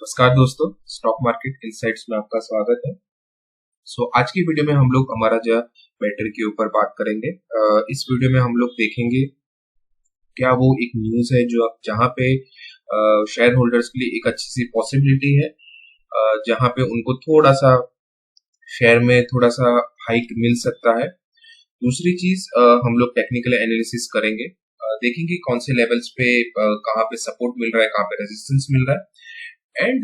नमस्कार दोस्तों, stock market insights में आपका स्वागत है। आज की वीडियो में हम लोग हमारा जो बैटरी के ऊपर बात करेंगे। इस वीडियो में हम लोग देखेंगे क्या वो एक न्यूज़ है जो जहाँ पे शेयर होल्डर्स के लिए एक अच्छी सी पॉसिबिलिटी है, जहाँ पे उनको थोड़ा सा शेयर में थोड़ा सा हाइक मिल सकता है। दूसरी चीज हम लोग टेक्निकल एनालिसिस करेंगे, देखेंगे कौन से लेवल्स पे कहाँ पे सपोर्ट मिल रहा है, कहाँ पे रेजिस्टेंस मिल रहा है। एंड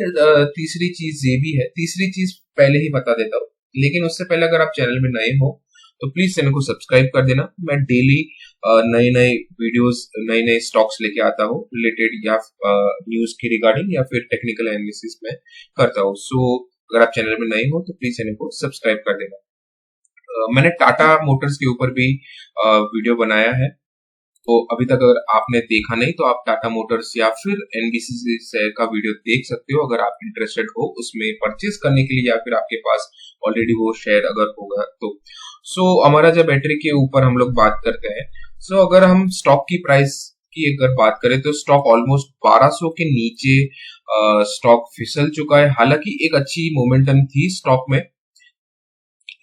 तीसरी चीज ये भी है, तीसरी चीज पहले ही बता देता हूँ, लेकिन उससे पहले अगर आप चैनल में नए हो तो प्लीज चैनल को सब्सक्राइब कर देना। मैं डेली नए नए वीडियोस, नए नए स्टॉक्स लेके आता हूँ रिलेटेड या न्यूज की रिगार्डिंग या फिर टेक्निकल एनालिसिस में करता हूँ। अगर आप चैनल में नए हो तो प्लीज चैनल को सब्सक्राइब कर देना। मैंने टाटा मोटर्स के ऊपर भी वीडियो बनाया है, तो अभी तक अगर आपने देखा नहीं तो आप टाटा मोटर्स या फिर एनबीसीसी शेयर का वीडियो देख सकते हो अगर आप इंटरेस्टेड हो उसमें परचेज करने के लिए, या फिर आपके पास ऑलरेडी वो शेयर अगर होगा तो। हमारा जब बैटरी के ऊपर हम लोग बात करते हैं, अगर हम स्टॉक की प्राइस की अगर बात करें तो स्टॉक ऑलमोस्ट 1200 के नीचे स्टॉक फिसल चुका है। हालांकि एक अच्छी मोमेंटम थी स्टॉक में,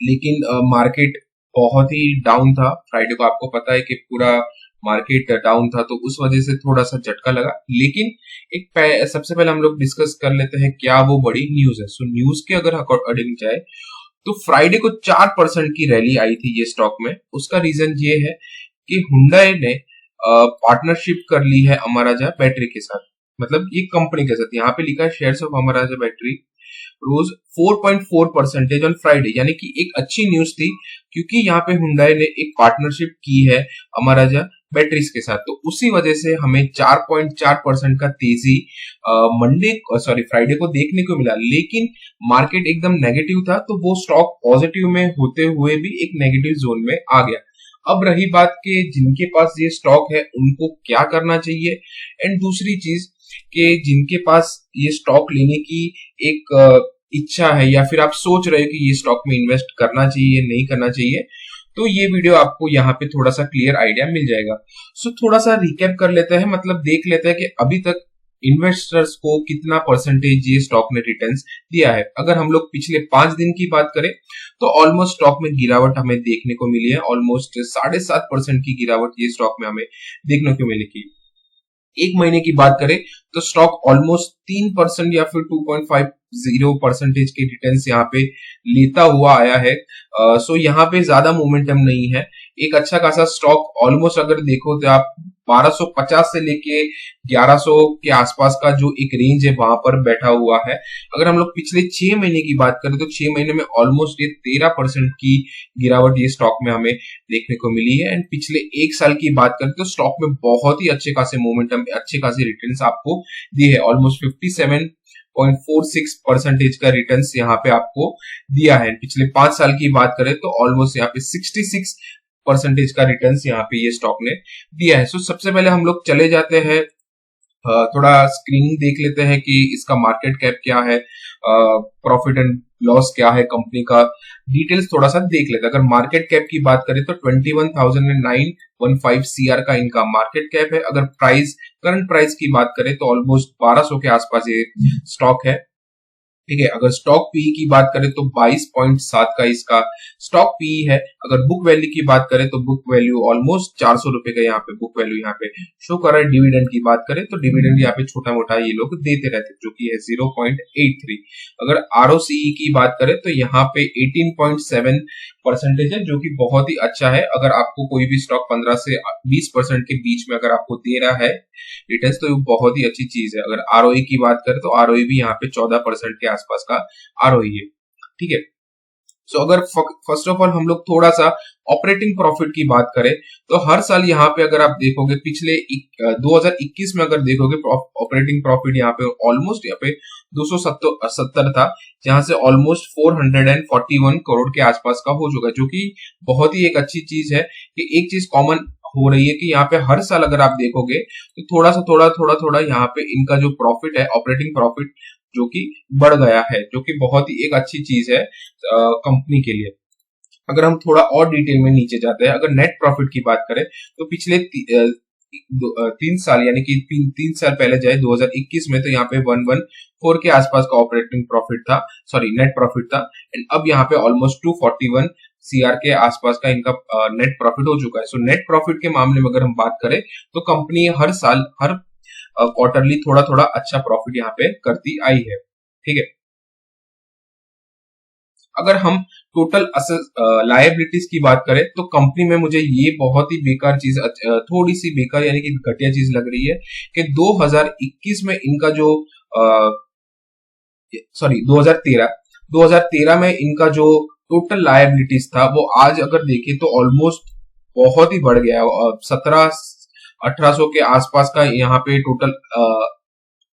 लेकिन मार्केट बहुत ही डाउन था। फ्राइडे को आपको पता है कि पूरा मार्केट डाउन था, तो उस वजह से थोड़ा सा झटका लगा। लेकिन सबसे पहले हम लोग डिस्कस कर लेते हैं क्या वो बड़ी न्यूज है। न्यूज के अगर अकॉर्डिंग जाए तो फ्राइडे को 4% की रैली आई थी ये स्टॉक में। उसका रीजन ये है कि हुंडई ने पार्टनरशिप कर ली है अमर राजा बैटरी के साथ, मतलब ये कंपनी के साथ। यहाँ पे लिखा है shares of Amar Raja battery rose 4.4% on Friday, यानी कि एक अच्छी न्यूज थी क्योंकि यहाँ पे हुंडई ने एक पार्टनरशिप की है अमर राजा बैटरीज के साथ। तो उसी वजह से हमें 4.4% का तेजी फ्राइडे को देखने को मिला। लेकिन मार्केट एकदम नेगेटिव था, तो वो स्टॉक पॉजिटिव में होते हुए भी एक नेगेटिव जोन में आ गया। अब रही बात के जिनके पास ये स्टॉक है उनको क्या करना चाहिए, एंड दूसरी चीज कि जिनके पास ये स्टॉक लेने की एक इच्छा है या फिर आप सोच रहे हो कि ये स्टॉक में इन्वेस्ट करना चाहिए नहीं करना चाहिए, तो ये वीडियो आपको यहाँ पे थोड़ा सा क्लियर आइडिया मिल जाएगा। थोड़ा सा रिकैप कर लेते हैं, मतलब देख लेते हैं कि अभी तक इन्वेस्टर्स को कितना परसेंटेज ये स्टॉक ने रिटर्न्स दिया है। अगर हम लोग पिछले 5 दिन की बात करें तो ऑलमोस्ट स्टॉक में गिरावट हमें देखने को मिली है। ऑलमोस्ट 7.5% की गिरावट ये स्टॉक में हमें देखने को मिलेगी। एक महीने की बात करें तो स्टॉक ऑलमोस्ट 3% या फिर 2.50% के रिटर्न्स यहाँ पे लेता हुआ आया है। यहाँ पे ज्यादा मोमेंटम नहीं है। एक अच्छा खासा स्टॉक ऑलमोस्ट अगर देखो तो आप 1250 से लेके 1100 के आसपास का जो एक रेंज है वहां पर बैठा हुआ है। अगर हम लोग पिछले 6 महीने की बात करें तो 6 महीने में ऑलमोस्ट ये 13% की गिरावट ये स्टॉक में हमें देखने को मिली है। एंड पिछले 1 साल की बात करें तो स्टॉक में बहुत ही अच्छे खासे मोमेंटम, अच्छे खासे रिटर्न्स आपको दिए है। ऑलमोस्ट 57.46% का रिटर्न्स यहाँ पे आपको दिया है। पिछले 5 साल की बात करें तो ऑलमोस्ट यहाँ पे 66% का रिटर्न्स यहाँ पे ये स्टॉक ने दिया है। सबसे पहले हम लोग चले जाते हैं, थोड़ा स्क्रीनिंग देख लेते हैं कि इसका मार्केट कैप क्या है, प्रॉफिट एंड लॉस क्या है, कंपनी का डिटेल्स थोड़ा सा देख लेते हैं। अगर मार्केट कैप की बात करें तो 21,915 CR का इनका मार्केट कैप है। अगर करंट प्राइस की बात करें तो ऑलमोस्ट 1200 के आसपास ये स्टॉक है। ठीक है, अगर स्टॉक पीई की बात करें तो 22.7 का इसका स्टॉक पीई है। अगर बुक वैल्यू की बात करें तो बुक वैल्यू ऑलमोस्ट 400 रुपए का यहाँ पे बुक वैल्यू यहाँ पे शो कर रहा है। डिविडेंड की बात करें तो डिविडेंड यहाँ पे छोटा मोटा ये लोग देते रहते हैं, जो कि है 0.83। अगर आरओसीई की बात करें तो यहाँ पे 18.7% है, जो कि बहुत ही अच्छा है। अगर आपको कोई भी स्टॉक 15 से 20% के बीच में अगर आपको दे रहा है रिटर्न्स तो ये बहुत ही अच्छी चीज है। अगर आरओई की बात करें तो आरओई भी यहाँ पे 14% के आसपास का आरओई है। ठीक है, अगर फर्स्ट ऑफ ऑल हम लोग थोड़ा सा ऑपरेटिंग प्रॉफिट की बात करें तो हर साल यहाँ पे अगर आप देखोगे पिछले 2021 में अगर देखोगे ऑपरेटिंग प्रॉफिट यहाँ पे ऑलमोस्ट यहाँ पे 270 था, जहां से ऑलमोस्ट 441 करोड़ के आसपास का हो चुका है, जो कि बहुत ही एक अच्छी चीज है। कि एक चीज कॉमन हो रही है कि यहाँ पे हर साल अगर आप देखोगे तो थोड़ा यहाँ पे इनका जो प्रॉफिट है, ऑपरेटिंग प्रॉफिट जो कि बढ़ गया है, जो कि बहुत ही एक अच्छी चीज है कंपनी के लिए। अगर हम थोड़ा और डिटेल में नीचे जाते हैं, अगर नेट प्रॉफिट की बात करें तो पिछले 3 साल यानी कि 3 साल पहले जाए 2021 में, तो यहाँ पे 114 के आसपास का ऑपरेटिंग प्रॉफिट था, सॉरी नेट प्रॉफिट था। एंड अब यहाँ पे ऑलमोस्ट 241 सीआर के आसपास का इनका नेट प्रॉफिट हो चुका है। सो नेट प्रॉफिट के मामले में अगर हम बात करें तो कंपनी हर साल हर क्वार्टरली थोड़ा थोड़ा अच्छा प्रॉफिट यहाँ पे करती आई है, ठीक है। अगर हम टोटल लायबिलिटीज की बात करें तो कंपनी में मुझे ये बहुत ही बेकार चीज, थोड़ी सी बेकार यानी कि घटिया चीज लग रही है कि 2021 में इनका जो सॉरी 2013 में इनका जो टोटल लायबिलिटीज था वो आज अगर देखें तो ऑलमोस्ट बहुत ही बढ़ गया है। 1700-1800 के आसपास का यहाँ पे टोटल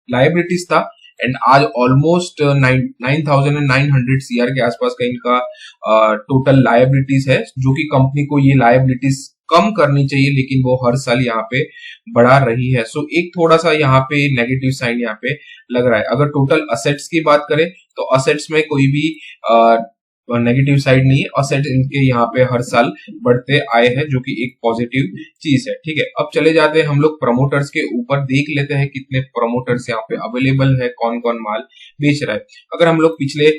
लायबिलिटीज था एंड आज ऑलमोस्ट 9,900 सीआर के आसपास का इनका टोटल लायबिलिटीज है, जो कि कंपनी को ये लायबिलिटीज कम करनी चाहिए, लेकिन वो हर साल यहाँ पे बढ़ा रही है। सो एक थोड़ा सा यहाँ पे नेगेटिव साइन यहाँ पे लग रहा है। अगर टोटल असेट्स की बात करें तो असेट्स में कोई भी नेगेटिव साइड नहीं है, असेट इनके यहाँ पे हर साल बढ़ते आए हैं, जो कि एक पॉजिटिव चीज है, ठीक है। अब चले जाते हैं हम लोग प्रमोटर्स के ऊपर, देख लेते हैं कितने प्रमोटर्स यहाँ पे अवेलेबल है, कौन कौन माल बेच रहा है। अगर हम लोग पिछले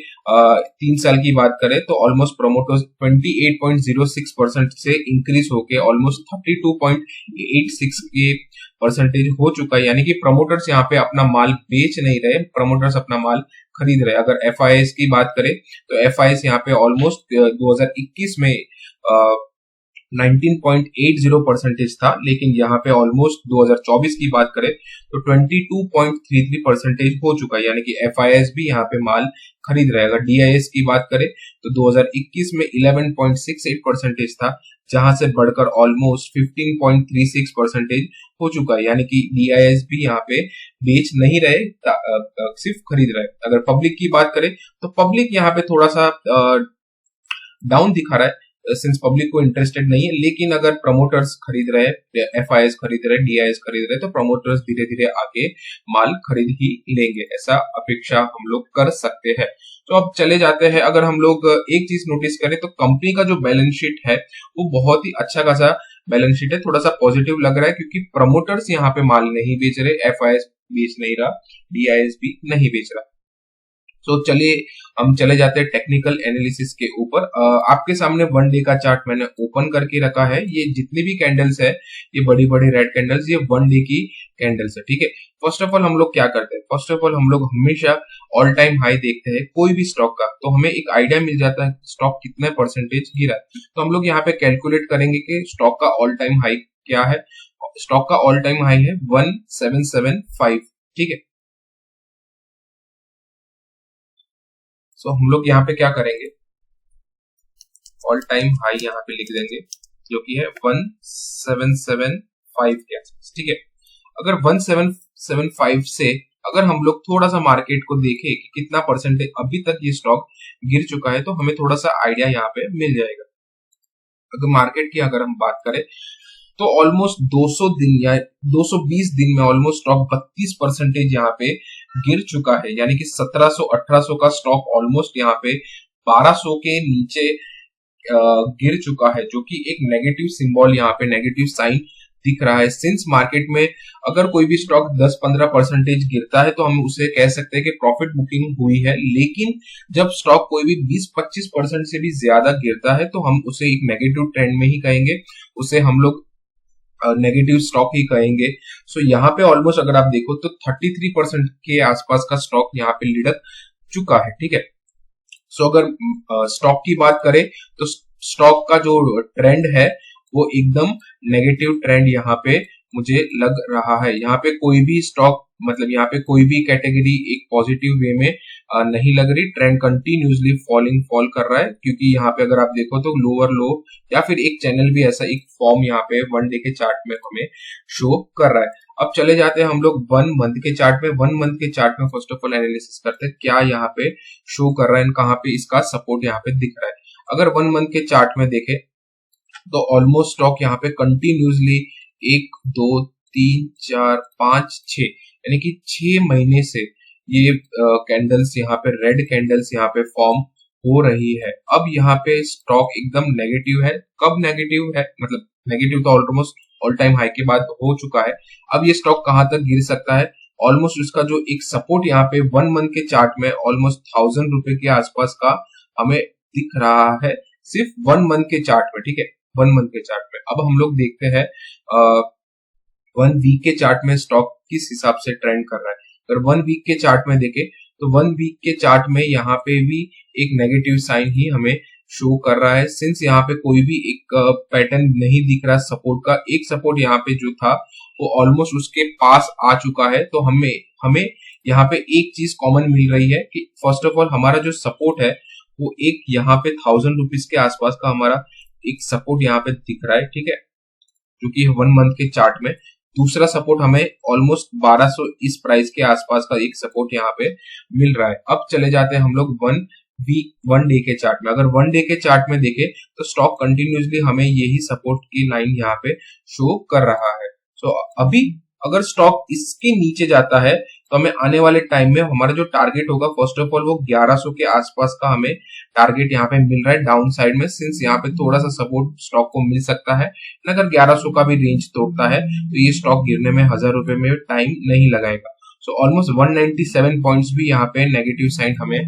3 साल की बात करें तो ऑलमोस्ट प्रमोटर्स 28.06% से इंक्रीज होके ऑलमोस्ट 32.86 के परसेंटेज हो चुका है, यानी कि प्रमोटर्स यहाँ पे अपना माल बेच नहीं रहे, प्रमोटर्स अपना माल खरीद रहे। अगर एफआईएस की बात करें तो एफआईएस यहाँ पे ऑलमोस्ट 2021 में 19.80% था, लेकिन यहाँ पे ऑलमोस्ट 2024 की बात करें तो 22.33% हो चुका है, यानी कि एफआईएस भी यहाँ पे माल खरीद रहे। अगर डीआईएस की बात करें तो 2021 में 11.68% था, जहां से बढ़कर ऑलमोस्ट 15.36% हो चुका है, यानी कि डीआईएस भी यहाँ पे बेच नहीं रहे, सिर्फ खरीद रहे। अगर पब्लिक की बात करें तो पब्लिक यहाँ पे थोड़ा सा डाउन दिखा रहा है, सिंस पब्लिक को इंटरेस्टेड नहीं है, लेकिन अगर प्रमोटर्स खरीद रहे, एफआईएस खरीद रहे, डीआईएस खरीद रहे, तो प्रमोटर्स धीरे धीरे आके माल खरीद ही लेंगे, ऐसा अपेक्षा हम लोग कर सकते हैं। तो अब चले जाते हैं, अगर हम लोग एक चीज नोटिस करें तो कंपनी का जो बैलेंस शीट है वो बहुत ही अच्छा खासा बैलेंस शीट है, थोड़ा सा पॉजिटिव लग रहा है, क्योंकि प्रमोटर्स यहाँ पे माल नहीं बेच रहे, एफआईएस बेच नहीं रहा, डीआईएस भी नहीं बेच रहा। तो चलिए हम चले जाते हैं टेक्निकल एनालिसिस के ऊपर। आपके सामने 1 डे का चार्ट मैंने ओपन करके रखा है। ये जितनी भी कैंडल्स है, ये बड़ी बड़ी रेड कैंडल्स, ये 1 डे की कैंडल्स है, ठीक है। फर्स्ट ऑफ ऑल हम लोग क्या करते हैं, फर्स्ट ऑफ ऑल हम लोग हमेशा ऑल टाइम हाई देखते हैं कोई भी स्टॉक का, तो हमें एक आइडिया मिल जाता है स्टॉक कितने परसेंटेज गिरा है। तो हम लोग यहाँ पे कैलकुलेट करेंगे कि स्टॉक का ऑल टाइम हाई क्या है। स्टॉक का ऑल टाइम हाई है 1775, ठीक है। सो हम लोग यहाँ पे क्या करेंगे, ऑल टाइम हाई यहाँ पे लिख देंगे, जो कि है 1775 के आसपास, ठीक है। अगर 1775 से अगर हम लोग थोड़ा सा मार्केट को देखें कि कितना परसेंटेज अभी तक ये स्टॉक गिर चुका है, तो हमें थोड़ा सा आइडिया यहाँ पे मिल जाएगा। अगर मार्केट की अगर हम बात करें तो ऑलमोस्ट 200 दिन या 220 दिन में ऑलमोस्ट स्टॉक 32% यहाँ पे गिर चुका है, यानी कि 1700-1800 का स्टॉक ऑलमोस्ट यहाँ पे 1200 के नीचे गिर चुका है, जो कि एक नेगेटिव सिंबल यहाँ पे नेगेटिव साइन दिख रहा है। सिंस मार्केट में अगर कोई भी स्टॉक 10-15% गिरता है तो हम उसे कह सकते हैं कि प्रॉफिट बुकिंग हुई है, लेकिन जब स्टॉक कोई भी 20-25% से भी ज्यादा गिरता है तो हम उसे एक नेगेटिव ट्रेंड में ही कहेंगे, उसे हम लोग नेगेटिव स्टॉक ही कहेंगे। सो यहाँ पे ऑलमोस्ट अगर आप देखो तो 33% के आसपास का स्टॉक यहाँ पे लीडर चुका है, ठीक है। सो अगर स्टॉक की बात करें तो स्टॉक का जो ट्रेंड है वो एकदम नेगेटिव ट्रेंड यहाँ पे मुझे लग रहा है। यहाँ पे कोई भी स्टॉक मतलब यहाँ पे कोई भी कैटेगरी एक पॉजिटिव वे में नहीं लग रही, ट्रेंड कंटिन्यूसली फॉल कर रहा है, क्योंकि यहाँ पे अगर आप देखो तो लोअर लो या फिर एक चैनल भी ऐसा एक फॉर्म यहाँ पे 1 डे के चार्ट में हमें शो कर रहा है। अब चले जाते हैं हम लोग 1 मंथ के चार्ट में। 1 मंथ के चार्ट में फर्स्ट ऑफ ऑल एनालिसिस करते हैं क्या यहाँ पे शो कर रहा है, कहाँ पे इसका सपोर्ट यहाँ पे दिख रहा है। अगर 1 मंथ के चार्ट में देखें तो ऑलमोस्ट स्टॉक यहाँ पे कंटिन्यूसली 1 2 3 4 5 6 यानी कि 6 महीने से ये कैंडल्स यहाँ पे रेड कैंडल्स यहाँ पे फॉर्म हो रही है। अब यहाँ पे स्टॉक एकदम नेगेटिव है। कब नेगेटिव है, मतलब नेगेटिव तो ऑलमोस्ट ऑल टाइम हाई के बाद हो चुका है। अब ये स्टॉक कहां तक गिर सकता है, ऑलमोस्ट उसका जो एक सपोर्ट यहाँ पे 1 मंथ के चार्ट में ऑलमोस्ट 1000 रुपए के आसपास का हमें दिख रहा है, सिर्फ 1 मंथ के चार्ट में, ठीक है, 1 मंथ के चार्ट में। अब हम लोग देखते हैं 1 वीक के चार्ट में स्टॉक किस हिसाब से ट्रेंड कर रहा है। अगर 1 वीक के चार्ट में देखें तो 1 वीक के चार्ट में यहाँ पे भी एक नेगेटिव साइन ही हमें शो कर रहा है, सिंस यहाँ पे कोई भी एक पैटर्न नहीं दिख रहा सपोर्ट का। एक सपोर्ट यहाँ पे जो था वो ऑलमोस्ट उसके पास आ चुका है, तो हमें यहाँ पे एक चीज कॉमन मिल रही है कि फर्स्ट ऑफ ऑल हमारा जो सपोर्ट है वो एक यहाँ पे 1000 रुपीज के आसपास का हमारा एक सपोर्ट यहाँ पे दिख रहा है, ठीक है, जो कि 1 मंथ के चार्ट में। दूसरा सपोर्ट हमें ऑलमोस्ट 1200 इस प्राइस के आसपास का एक सपोर्ट यहाँ पे मिल रहा है। अब चले जाते हैं हम लोग 1 डे के चार्ट में। अगर 1 डे के चार्ट में देखें तो स्टॉक कंटिन्यूसली हमें यही सपोर्ट की लाइन यहाँ पे शो कर रहा है। सो अभी अगर स्टॉक इसके नीचे जाता है तो हमें आने वाले टाइम में हमारा जो टारगेट होगा फर्स्ट ऑफ ऑल वो 1100 के आसपास का हमें टारगेट यहाँ पे मिल रहा है डाउन साइड में, सिंस यहाँ पे थोड़ा सा सपोर्ट स्टॉक को मिल सकता है। अगर 1100 का भी रेंज तोड़ता है तो ये स्टॉक गिरने में 1000 रुपए में टाइम नहीं लगाएगा। सो ऑलमोस्ट 197 पॉइंट्स भी यहाँ पे नेगेटिव साइन हमें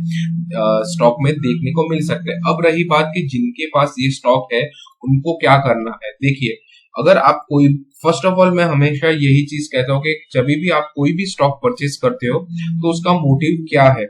स्टॉक में देखने को मिल सकते हैं। अब रही बात कि जिनके पास ये स्टॉक है उनको क्या करना है। देखिए, अगर आप कोई, फर्स्ट ऑफ ऑल मैं हमेशा यही चीज कहता हूँ कि जब भी आप कोई भी स्टॉक परचेज करते हो तो उसका मोटिव क्या है।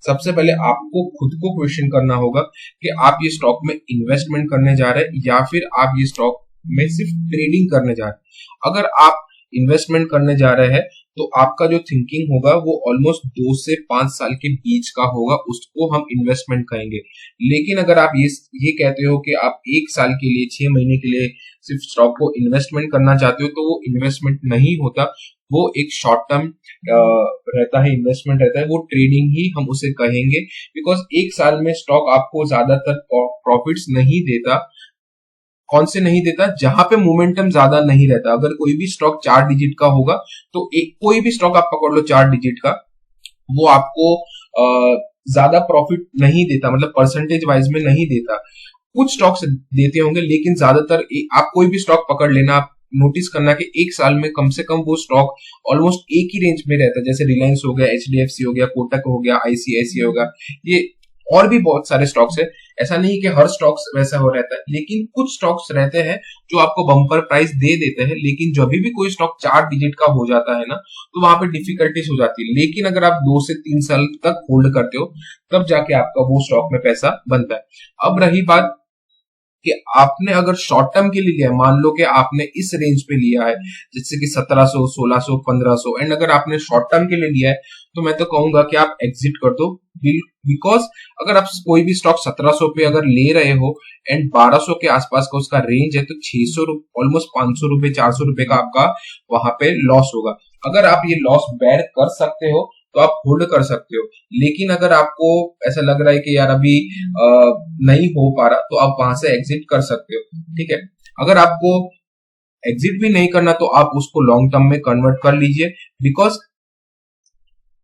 सबसे पहले आपको खुद को क्वेश्चन करना होगा कि आप ये स्टॉक में इन्वेस्टमेंट करने जा रहे हैं या फिर आप ये स्टॉक में सिर्फ ट्रेडिंग करने जा रहे हैं। अगर आप इन्वेस्टमेंट करने जा रहे हैं तो आपका जो थिंकिंग होगा वो ऑलमोस्ट 2 से 5 साल के बीच का होगा, उसको हम इन्वेस्टमेंट कहेंगे। लेकिन अगर आप ये कहते हो कि आप 1 साल के लिए, 6 महीने के लिए सिर्फ स्टॉक को इन्वेस्टमेंट करना चाहते हो, तो वो इन्वेस्टमेंट नहीं होता, वो एक शॉर्ट टर्म रहता है, इन्वेस्टमेंट रहता है, वो ट्रेडिंग ही हम उसे कहेंगे। बिकॉज 1 साल में स्टॉक आपको ज्यादातर प्रॉफिट्स नहीं देता। कौन से नहीं देता? जहां पे मोमेंटम ज्यादा नहीं रहता। अगर कोई भी स्टॉक 4 डिजिट का होगा तो कोई भी स्टॉक आप पकड़ लो 4 डिजिट का, वो आपको ज्यादा प्रॉफिट नहीं देता, मतलब परसेंटेज वाइज में नहीं देता। कुछ स्टॉक्स देते होंगे लेकिन ज्यादातर आप कोई भी स्टॉक पकड़ लेना, आप नोटिस करना कि 1 साल में कम से कम वो स्टॉक ऑलमोस्ट एक ही रेंज में रहता है। जैसे रिलायंस हो गया, एचडीएफसी हो गया, कोटक हो गया, आईसीआईसी हो गया, ये और भी बहुत सारे स्टॉक्स है। ऐसा नहीं कि हर स्टॉक्स वैसा हो रहता है, लेकिन कुछ स्टॉक्स रहते हैं जो आपको बम्पर प्राइस दे देते हैं। लेकिन जब भी कोई स्टॉक 4 डिजिट का हो जाता है ना, तो वहां पे डिफिकल्टीज हो जाती है। लेकिन अगर आप 2 से 3 साल तक होल्ड करते हो तब जाके आपका वो स्टॉक में पैसा बनता है। अब रही बात कि आपने अगर शॉर्ट टर्म के लिए लिया है, मान लो कि आपने इस रेंज पे लिया है जैसे कि 1700, 1600, 1500, एंड अगर आपने शॉर्ट टर्म के लिए लिया है तो मैं तो कहूंगा कि आप एग्जिट कर दो। बिकॉज अगर आप कोई भी स्टॉक 1700 पे अगर ले रहे हो एंड 1200 के आसपास का उसका रेंज है, तो 600, ऑलमोस्ट 500 रुपए, 400 रुपए का आपका वहां पे लॉस होगा। अगर आप ये लॉस बेयर कर सकते हो तो आप होल्ड कर सकते हो। लेकिन अगर आपको ऐसा लग रहा है कि यार अभी नहीं हो पा रहा, तो आप वहां से एग्जिट कर सकते हो, ठीक है। अगर आपको एग्जिट भी नहीं करना तो आप उसको लॉन्ग टर्म में कन्वर्ट कर लीजिए। बिकॉज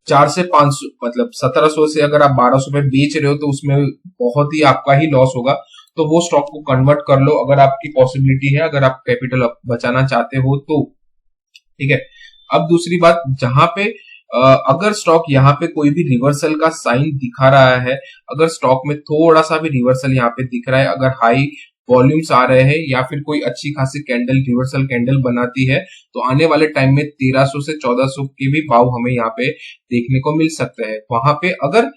4 से 500, मतलब 1700 से अगर आप 1200 में बेच रहे हो तो उसमें बहुत ही आपका ही लॉस होगा। तो वो स्टॉक को कन्वर्ट कर लो अगर आपकी पॉसिबिलिटी है, अगर आप कैपिटल बचाना चाहते हो तो, ठीक है। अब दूसरी बात, जहां पे अगर स्टॉक यहाँ पे कोई भी रिवर्सल का साइन दिखा रहा है, अगर स्टॉक में थोड़ा सा भी रिवर्सल यहाँ पे दिख रहा है, अगर हाई वॉल्यूम्स आ रहे हैं या फिर कोई अच्छी खासी कैंडल, रिवर्सल कैंडल बनाती है, तो आने वाले टाइम में 1300 से 1400 के भी भाव हमें यहाँ पे देखने को मिल सकते हैं। वहां पे अगर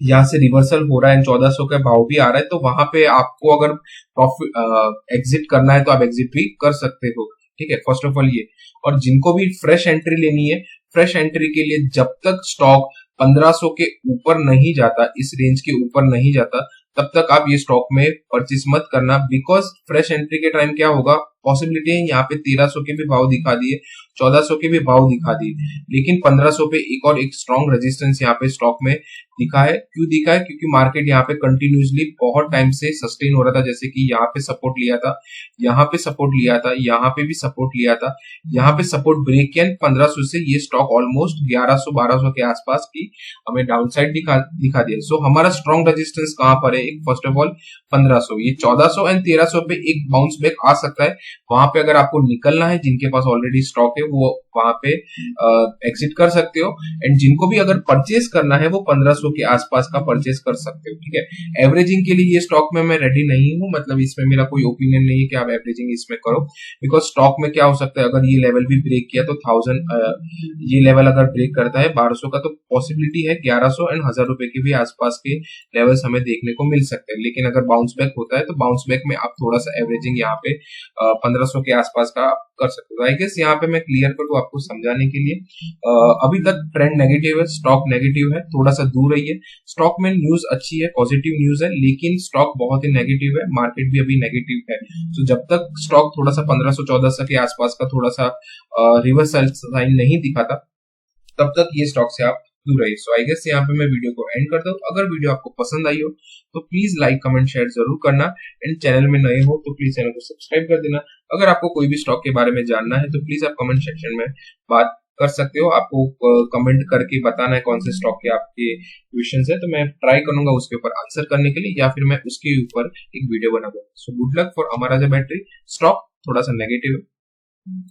यहाँ से रिवर्सल हो रहा है, 1400 का भाव भी आ रहा है, तो वहां पे आपको अगर प्रॉफिट एग्जिट करना है तो आप एग्जिट भी कर सकते हो, ठीक है। फर्स्ट ऑफ ऑल ये, और जिनको भी फ्रेश एंट्री लेनी है, फ्रेश एंट्री के लिए जब तक स्टॉक 1500 के ऊपर नहीं जाता, इस रेंज के ऊपर नहीं जाता, तब तक आप ये स्टॉक में परचेस मत करना। बिकॉज फ्रेश एंट्री के टाइम क्या होगा, पॉसिबिलिटी है यहाँ पे 1300 के भी भाव दिखा दिए, 1400 के भी भाव दिखा दिए, लेकिन 1500 पे एक और एक स्ट्रॉन्ग रेजिस्टेंस यहाँ पे स्टॉक में दिखा है। क्यों दिखा है? क्योंकि मार्केट यहाँ पे कंटिन्यूसली बहुत टाइम से सस्टेन हो रहा था। जैसे कि यहाँ पे सपोर्ट लिया था, यहाँ पे सपोर्ट लिया था, यहाँ पे भी सपोर्ट लिया था, यहाँ पे सपोर्ट ब्रेक किया, 1500 से ये स्टॉक ऑलमोस्ट 1100, 1200 के आसपास की हमें डाउन साइड दिखा दिया। सो हमारा स्ट्रॉन्ग रेजिस्टेंस कहां पर है? एक फर्स्ट ऑफ ऑल 1500, ये 1400 एंड 1300 पे एक बाउंस बैक आ सकता है, वहां पे अगर आपको निकलना है, जिनके पास ऑलरेडी स्टॉक है वो वहां पे एग्जिट कर सकते हो, एंड जिनको भी अगर परचेस करना है वो 1500 के आसपास का परचेस कर सकते हो। ठीक है, एवरेजिंग के लिए ये स्टॉक में मैं रेडी नहीं हूं, मतलब इसमें मेरा कोई ओपिनियन नहीं है कि आप एवरेजिंग इसमें करो, बिकॉज स्टॉक में क्या हो सकता है, अगर ये लेवल भी ब्रेक किया तो 1000 ये लेवल अगर ब्रेक करता है 1200 का, तो पॉसिबिलिटी है 1100 एंड 1000 रुपए के भी आसपास के लेवल्स हमें देखने को मिल सकते हैं। लेकिन अगर बाउंस बैक होता है तो बाउंस बैक में आप थोड़ा सा एवरेजिंग यहाँ पे 1500 के आसपास का कर सकते हो। आई गेस यहाँ पे मैं क्लियर कर दूं आपको समझाने के लिए, अभी तक ट्रेंड नेगेटिव है, स्टॉक नेगेटिव है, थोड़ा सा दूर रहिए। स्टॉक में न्यूज अच्छी है, पॉजिटिव न्यूज है, लेकिन स्टॉक बहुत ही नेगेटिव है, मार्केट भी अभी नेगेटिव है। तो जब तक स्टॉक थोड़ा सा 1500-1400 के आसपास का थोड़ा सा रिवर्स साइन नहीं दिखाता, तब तक ये स्टॉक से आप दूर रहिए। सो आई गेस यहाँ पे मैं वीडियो को एंड करता हूँ। अगर वीडियो आपको पसंद आई हो तो प्लीज लाइक कमेंट शेयर जरूर करना, एंड चैनल में नए हो तो प्लीज चैनल को सब्सक्राइब कर देना। अगर आपको कोई भी स्टॉक के बारे में जानना है तो प्लीज आप कमेंट सेक्शन में बात कर सकते हो। आपको कमेंट करके बताना है कौन से स्टॉक के आपके क्वेश्चंस है, तो मैं ट्राई करूंगा उसके ऊपर आंसर करने के लिए, या फिर मैं उसके ऊपर एक वीडियो बना दूंगा। So good luck for Amara Raja battery. Stock थोड़ा सा नेगेटिव है।